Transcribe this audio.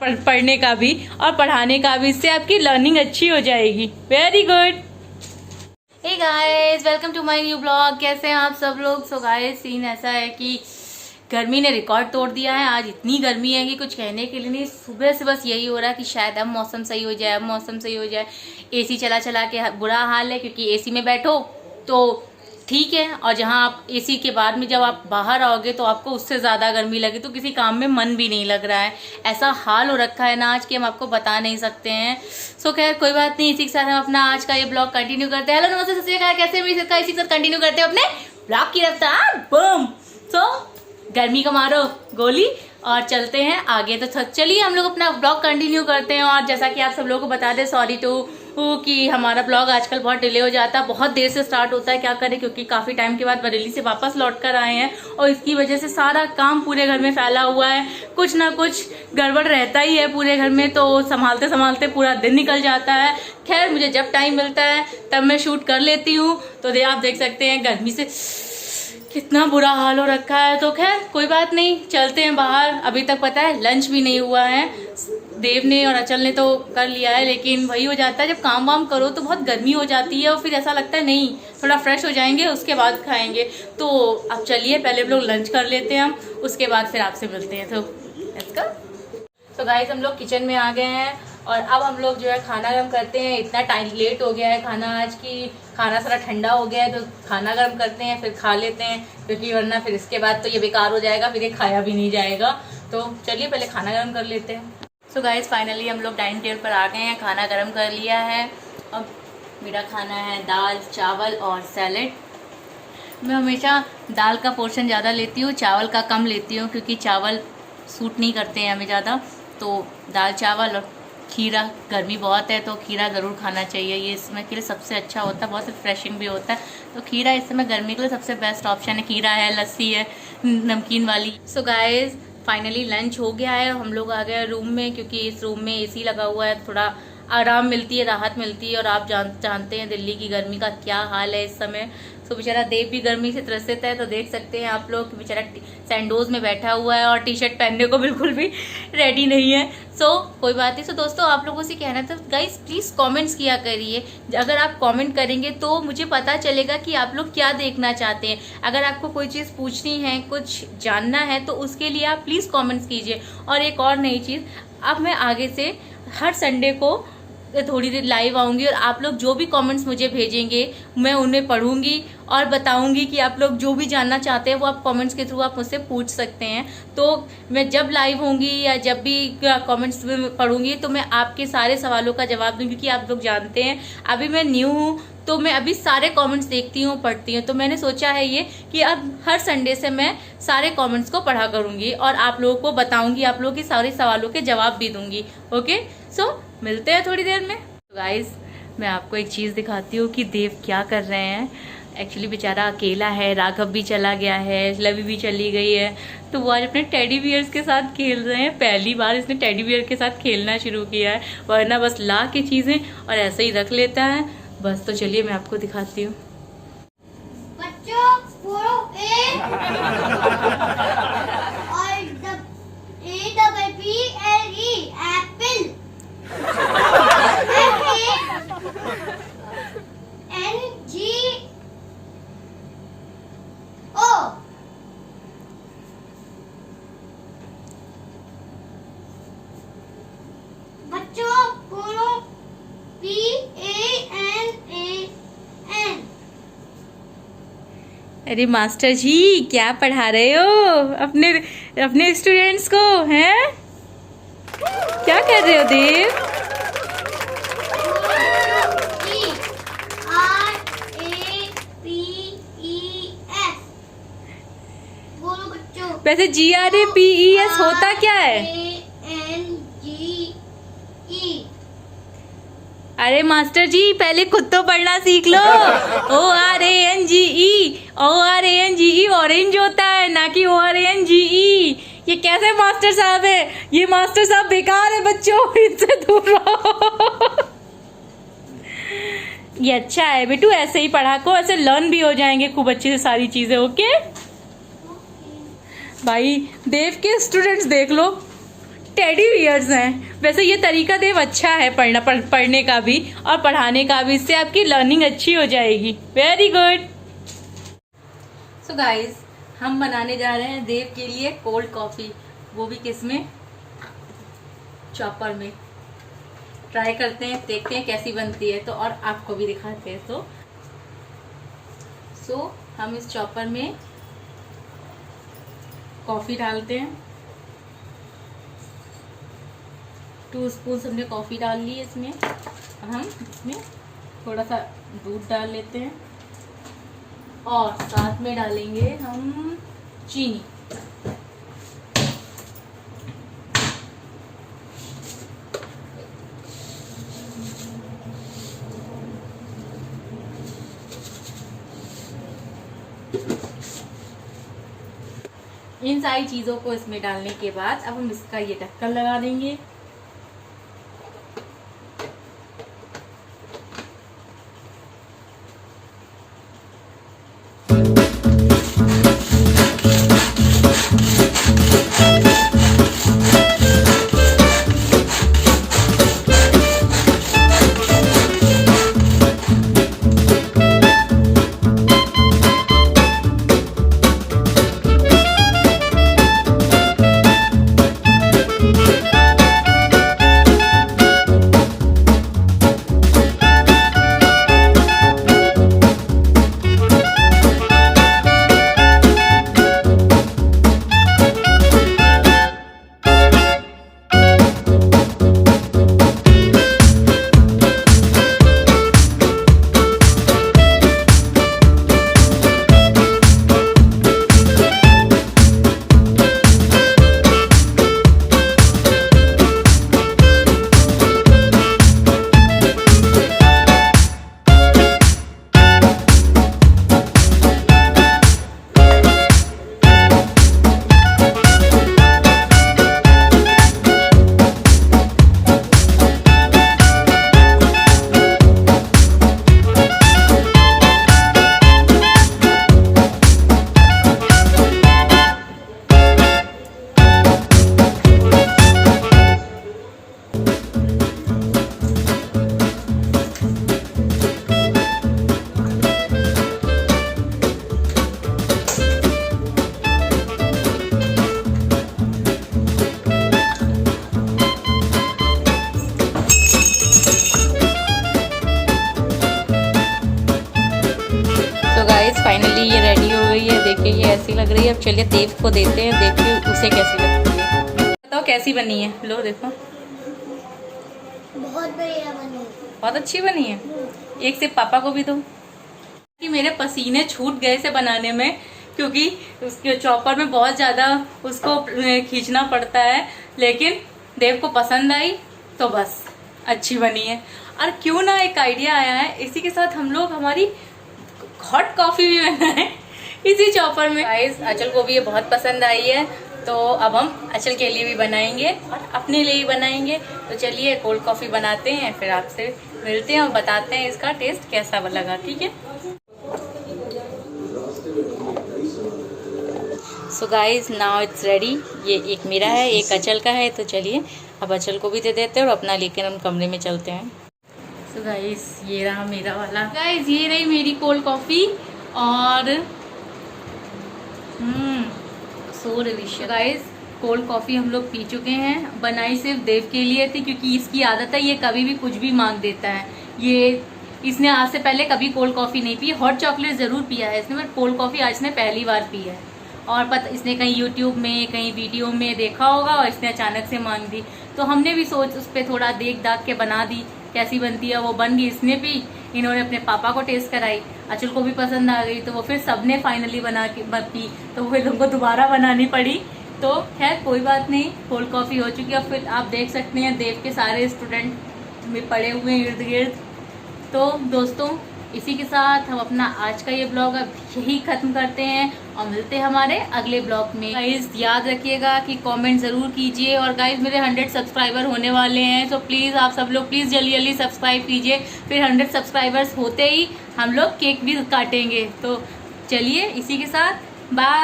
पढ़ने का भी और पढ़ाने का भी, इससे आपकी लर्निंग अच्छी हो जाएगी। Very good. Hey guys, welcome to my new blog. कैसे हैं आप सब लोग? सो गाइस, सीन ऐसा है कि गर्मी ने रिकॉर्ड तोड़ दिया है। आज इतनी गर्मी है कि कुछ कहने के लिए नहीं। सुबह से बस यही हो रहा है कि शायद अब मौसम सही हो जाए, अब मौसम सही हो जाए। एसी चला चला के बुरा हाल है, क्योंकि एसी में बैठो तो ठीक है, और जहाँ आप एसी के बाद में जब आप बाहर आओगे तो आपको उससे ज़्यादा गर्मी लगे, तो किसी काम में मन भी नहीं लग रहा है। ऐसा हाल हो रखा है ना आज कि हम आपको बता नहीं सकते हैं। सो खैर कोई बात नहीं, इसी के साथ हम अपना आज का ये ब्लॉग कंटिन्यू करते हैं। हेलो नमस्ते, सत श्री अकाल, कैसे हैं? इसी के साथ कंटिन्यू करते हैं अपने ब्लॉग की रफ्तार। बूम। सो गर्मी का मारो गोली और चलते हैं आगे। तो चलिए हम लोग अपना ब्लॉग कंटिन्यू करते हैं। और जैसा कि आप सब लोगों को बता दें, सॉरी टू कि हमारा ब्लॉग आजकल बहुत डिले हो जाता है, बहुत देर से स्टार्ट होता है। क्या करें, क्योंकि काफ़ी टाइम के बाद बरेली से वापस लौट कर आए हैं और इसकी वजह से सारा काम पूरे घर में फैला हुआ है। कुछ ना कुछ गड़बड़ रहता ही है पूरे घर में, तो संभालते संभालते पूरा दिन निकल जाता है। खैर मुझे जब टाइम मिलता है तब मैं शूट कर लेती हूँ। तो आप देख सकते हैं गर्मी से कितना बुरा हाल हो रखा है। तो खैर कोई बात नहीं, चलते हैं बाहर। अभी तक पता है लंच भी नहीं हुआ है। देव ने और अचल ने तो कर लिया है, लेकिन वही हो जाता है जब काम वाम करो तो बहुत गर्मी हो जाती है और फिर ऐसा लगता है नहीं थोड़ा फ्रेश हो जाएंगे उसके बाद खाएंगे। तो अब चलिए पहले हम लोग लंच कर लेते हैं, हम उसके बाद फिर आपसे मिलते हैं। तो लेट्स गो। तो गाइस, हम लोग किचन में आ गए हैं और अब हम लोग जो है खाना गर्म करते हैं। इतना टाइम लेट हो गया है खाना आज की, खाना सारा ठंडा हो गया है, तो खाना गर्म करते हैं फिर खा लेते हैं, क्योंकि वरना फिर इसके बाद तो ये बेकार हो जाएगा, फिर ये खाया भी नहीं जाएगा। तो चलिए पहले खाना गर्म कर लेते हैं। सो गाइस, फाइनली हम लोग डाइनिंग टेबल पर आ गए हैं, खाना गर्म कर लिया है। अब मेरा खाना है दाल चावल और सैलेड। मैं हमेशा दाल का पोर्शन ज़्यादा लेती हूँ, चावल का कम लेती हूँ, क्योंकि चावल सूट नहीं करते हैं हमें ज़्यादा। तो दाल चावल और खीरा, गर्मी बहुत है तो खीरा ज़रूर खाना चाहिए, ये इस समय के लिए सबसे अच्छा होता है, बहुत रिफ्रेशिंग भी होता है। तो खीरा इस समय गर्मी के लिए सबसे बेस्ट ऑप्शन है। खीरा है, लस्सी है नमकीन वाली। सो गाइस, फाइनली लंच हो गया है। हम लोग आ गए रूम में, क्योंकि इस रूम में एसी लगा हुआ है, थोड़ा आराम मिलती है, राहत मिलती है। और आप जानते हैं दिल्ली की गर्मी का क्या हाल है इस समय। सो बेचारा देव भी गर्मी से त्रसित है, तो देख सकते हैं आप लोग कि बेचारा सैंडोज में बैठा हुआ है और टी शर्ट पहनने को बिल्कुल भी रेडी नहीं है। सो कोई बात नहीं। सो दोस्तों, आप लोगों से कहना था गाइस, प्लीज़ कमेंट्स किया करिए। अगर आप कमेंट करेंगे तो मुझे पता चलेगा कि आप लोग क्या देखना चाहते हैं। अगर आपको कोई चीज़ पूछनी है, कुछ जानना है, तो उसके लिए आप प्लीज़ कमेंट्स कीजिए। और एक और नई चीज़, अब मैं आगे से हर संडे को थोड़ी देर लाइव आऊँगी और आप लोग जो भी कमेंट्स मुझे भेजेंगे मैं उन्हें पढ़ूंगी और बताऊंगी कि आप लोग जो भी जानना चाहते हैं वो आप कमेंट्स के थ्रू आप मुझसे पूछ सकते हैं। तो मैं जब लाइव होंगी या जब भी कमेंट्स में पढ़ूंगी तो मैं आपके सारे सवालों का जवाब दूंगी, क्योंकि आप लोग जानते हैं अभी मैं न्यू हूँ, तो मैं अभी सारे कमेंट्स देखती हूँ, पढ़ती हूँ। तो मैंने सोचा है ये कि अब हर संडे से मैं सारे कमेंट्स को पढ़ा करूँगी और आप लोगों को बताऊँगी, आप लोगों के सारे सवालों के जवाब भी दूँगी। ओके, सो मिलते हैं थोड़ी देर में। गाइस, मैं आपको एक चीज़ दिखाती हूँ कि देव क्या कर रहे हैं। एक्चुअली बेचारा अकेला है, राघव भी चला गया है, लवी भी चली गई है, तो वो आज अपने टेडी बियर्स के साथ खेल रहे हैं। पहली बार इसने टेडी बियर के साथ खेलना शुरू किया है, वरना बस ला के चीज़ें और ऐसे ही रख लेता है बस। तो चलिए मैं आपको दिखाती हूँ। अरे मास्टर जी, क्या पढ़ा रहे हो अपने स्टूडेंट्स को, हैं? क्या कर रहे हो देव? वैसे GRAPES होता क्या है? अरे मास्टर जी, पहले खुद तो पढ़ना सीख लो। ORANGE ऑरेंज होता है, ना कि ORANGE। ये कैसे मास्टर साहब है? ये मास्टर साहब बेकार है बच्चों, इनसे दूर रहो। ये अच्छा है बेटू, ऐसे ही पढ़ा को, ऐसे लर्न भी हो जाएंगे खूब अच्छे से सारी चीजें। ओके भाई, देव के स्टूडेंट्स देख लो, टेडी बियर्स हैं। वैसे ये तरीका देव अच्छा है पढ़ने का भी और पढ़ाने का भी, इससे आपकी लर्निंग अच्छी हो जाएगी। Very good. सो गाइज, हम बनाने जा रहे हैं देव के लिए कोल्ड कॉफ़ी, वो भी किस में, चॉपर में। ट्राई करते हैं, देखते हैं कैसी बनती है तो, और आपको भी दिखाते हैं। तो हम इस चॉपर में कॉफ़ी डालते हैं। 2 स्पून हमने कॉफ़ी डाल ली है इसमें। हम इसमें थोड़ा सा दूध डाल लेते हैं और साथ में डालेंगे हम चीनी। इन सारी चीज़ों को इसमें डालने के बाद अब हम इसका ये ढक्कन लगा देंगे। फाइनली ये रेडी हो गई है। देखिए ये ऐसी लग रही है। अब चलिए देव को देते हैं, देखिए उसे कैसी लगती है। बताओ कैसी बनी है। लो देखो, बहुत बढ़िया बनी, बहुत अच्छी बनी है। एक सिर्फ पापा को भी दो। कि मेरे पसीने छूट गए इसे बनाने में, क्योंकि उसके चॉपर में बहुत ज़्यादा उसको खींचना पड़ता है, लेकिन देव को पसंद आई तो बस अच्छी बनी है। और क्यों ना एक आइडिया आया है, इसी के साथ हम लोग हमारी हॉट कॉफ़ी भी बनाए इसी चॉपर में। गाइस अचल को भी ये बहुत पसंद आई है, तो अब हम अचल के लिए भी बनाएंगे और अपने लिए भी बनाएंगे। तो चलिए कोल्ड कॉफ़ी बनाते हैं, फिर आपसे मिलते हैं और बताते हैं इसका टेस्ट कैसा लगा। ठीक है। So guys now it's ready. ये एक मेरा है, एक अचल का है। तो चलिए अब अचल को भी दे देते हैं और अपना लेकर हम कमरे में चलते हैं। सो गाइज ये रहा मेरा वाला। गाइज ये रही मेरी कोल्ड कॉफ़ी और सो डिलीशियस। गाइज कोल्ड कॉफ़ी हम लोग पी चुके हैं। बनाई सिर्फ देव के लिए थी, क्योंकि इसकी आदत है, ये कभी भी कुछ भी मांग देता है। इसने आज से पहले कभी कोल्ड कॉफ़ी नहीं पी। हॉट चॉकलेट ज़रूर पिया है इसने, बट कोल्ड कॉफ़ी आज इसने पहली बार पी है। और इसने कहीं यूट्यूब में कहीं वीडियो में देखा होगा और इसने अचानक से मांग दी। तो हमने भी सोच उस पर थोड़ा देख दाख के बना दी, कैसी बनती है। वो बन गई, इसने भी, इन्होंने अपने पापा को टेस्ट कराई, अचल को भी पसंद आ गई। तो वो फिर सबने फाइनली बना के पी, तो फिर उनको दोबारा बनानी पड़ी। तो खैर कोई बात नहीं, कोल्ड कॉफ़ी हो चुकी है। फिर आप देख सकते हैं देव के सारे स्टूडेंट में पड़े हुए हैं इर्द गिर्द। तो दोस्तों इसी के साथ हम अपना आज का ये ब्लॉग अब यही ख़त्म करते हैं और मिलते हैं हमारे अगले ब्लॉग में। गाइज याद रखिएगा कि कमेंट ज़रूर कीजिए। और गाइज मेरे 100 सब्सक्राइबर होने वाले हैं, तो प्लीज़ आप सब लोग प्लीज़ जल्दी जल्दी सब्सक्राइब कीजिए। फिर 100 सब्सक्राइबर्स होते ही हम लोग केक भी काटेंगे। तो चलिए इसी के साथ बाय।